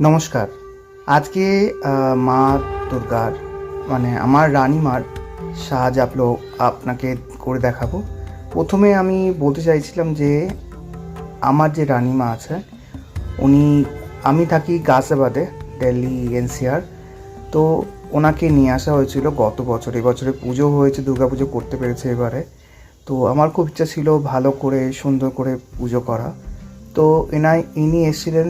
নমস্কার। আজকে মা দুর্গার মানে আমার রানীমার সাজ আপনাকে করে দেখাবো। প্রথমে আমি বলতে চাইছিলাম যে আমার যে রানীমা আছে উনি, আমি থাকি গাজিয়াবাদে, দিল্লি এনসিআর। তো ওনাকে নিয়ে আসা হয়েছিল গত বছর। এবছরে পুজো হয়েছে, দুর্গা পুজো করতে পেরেছে এবারে। তো আমার খুব ইচ্ছা ছিল ভালো করে সুন্দর করে পুজো করা। তো ইনি এসেছিলেন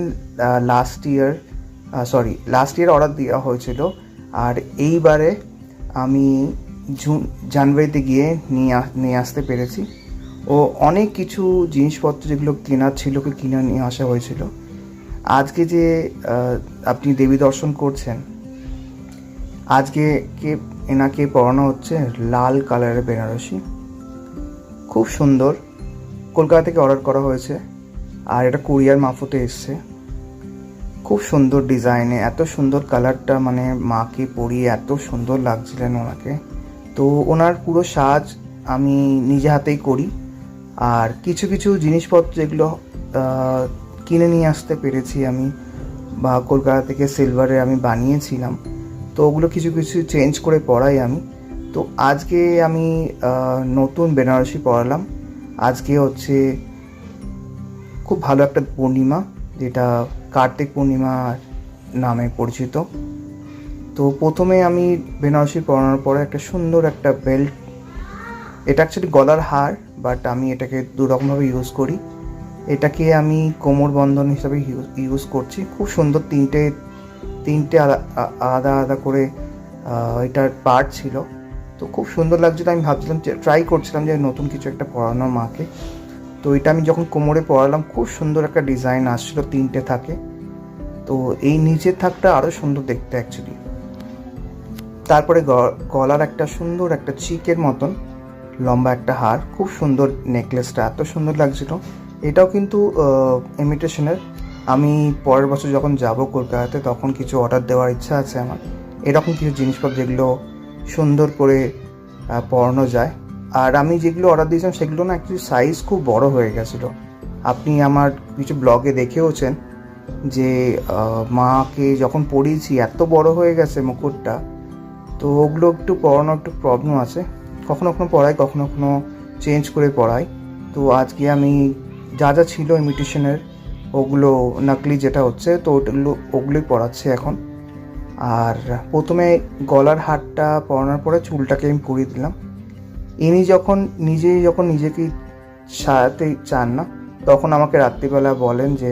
লাস্ট ইয়ার অর্ডার দেওয়া হয়েছিল। আর এইবারে আমি জানুয়ারিতে গিয়ে নিয়ে আসতে পেরেছি। ও অনেক কিছু জিনিসপত্র যেগুলো কেনার ছিল কিনে নিয়ে আসা হয়েছিল। আজকে যে আপনি দেবী দর্শন করছেন, আজকে এনাকে পরানো হচ্ছে লাল কালারের বেনারসি। খুব সুন্দর, কলকাতা থেকে অর্ডার করা হয়েছে আর এটা কুরিয়ার মারফতে এসছে। খুব সুন্দর ডিজাইনে, এত সুন্দর কালারটা, মানে মাকে পরিয়ে এত সুন্দর লাগছিলেন ওনাকে। তো ওনার পুরো সাজ আমি নিজে হাতেই করি। আর কিছু কিছু জিনিসপত্র যেগুলো কিনে নিয়ে আসতে পেরেছি আমি, বা কলকাতা থেকে সিলভারে আমি বানিয়েছিলাম, তো ওগুলো কিছু কিছু চেঞ্জ করে পরাই আমি। তো আজকে আমি নতুন বেনারসি পরালাম। আজকে হচ্ছে খুব ভালো একটা পূর্ণিমা, যেটা কার্তিক পূর্ণিমা নামে পরিচিত। তো প্রথমে আমি বেনারসি পরানোর পরে একটা সুন্দর একটা বেল্ট, এটা অ্যাকচুয়ালি গলার হার, বাট আমি এটাকে দুরকমভাবে ইউজ করি। এটাকে আমি কোমর বন্ধন হিসাবে ইউজ করছি। খুব সুন্দর, তিনটে আলাদা আলাদা করে এটার পার্ট ছিল। তো খুব সুন্দর লাগছিল। আমি ভাবছিলাম, ট্রাই করছিলাম যে নতুন কিছু একটা পরানো মাকে। তো এটা আমি যখন কোমরে পরালাম, খুব সুন্দর একটা ডিজাইন আসছিল, তিনটে থাকে। তো এই নিচের থাকটা আরও সুন্দর দেখতে অ্যাকচুয়ালি। তারপরে গলার একটা সুন্দর একটা চিকের মতন লম্বা একটা হার, খুব সুন্দর নেকলেসটা, এত সুন্দর লাগছিল। এটাও কিন্তু ইমিটেশনের। আমি পরের বছর যখন যাব কলকাতাতে, তখন কিছু অর্ডার দেওয়ার ইচ্ছা আছে আমার, এরকম কিছু জিনিসপত্র যেগুলো সুন্দর করে পরানো যায়। আর আমি যেগুলো অর্ডার দিয়েছিলাম সেগুলো না অ্যাকচুয়ালি সাইজ খুব বড় হয়ে গেছিলো। আপনি আমার কিছু ব্লগে দেখেওছেন যে মাকে যখন পরিয়েছি এত বড় হয়ে গেছে মুকুটটা। তো ওগুলো একটু পরানো একটু প্রবলেম আছে, কখনো কখনো পরাই, কখনো কখনো চেঞ্জ করে পরাই। তো আজকে আমি যা যা ছিল ইমিটেশনের, ওগুলো নকলি যেটা হচ্ছে, তো ওগুলোই পরাচ্ছি এখন। আর প্রথমে গলার হারটা পরানোর পরে চুলটাকে আমি পরিয়ে দিলাম। ইনি যখন নিজেকে সাজাতে চান না, তখন আমাকে রাত্রিবেলা বলেন যে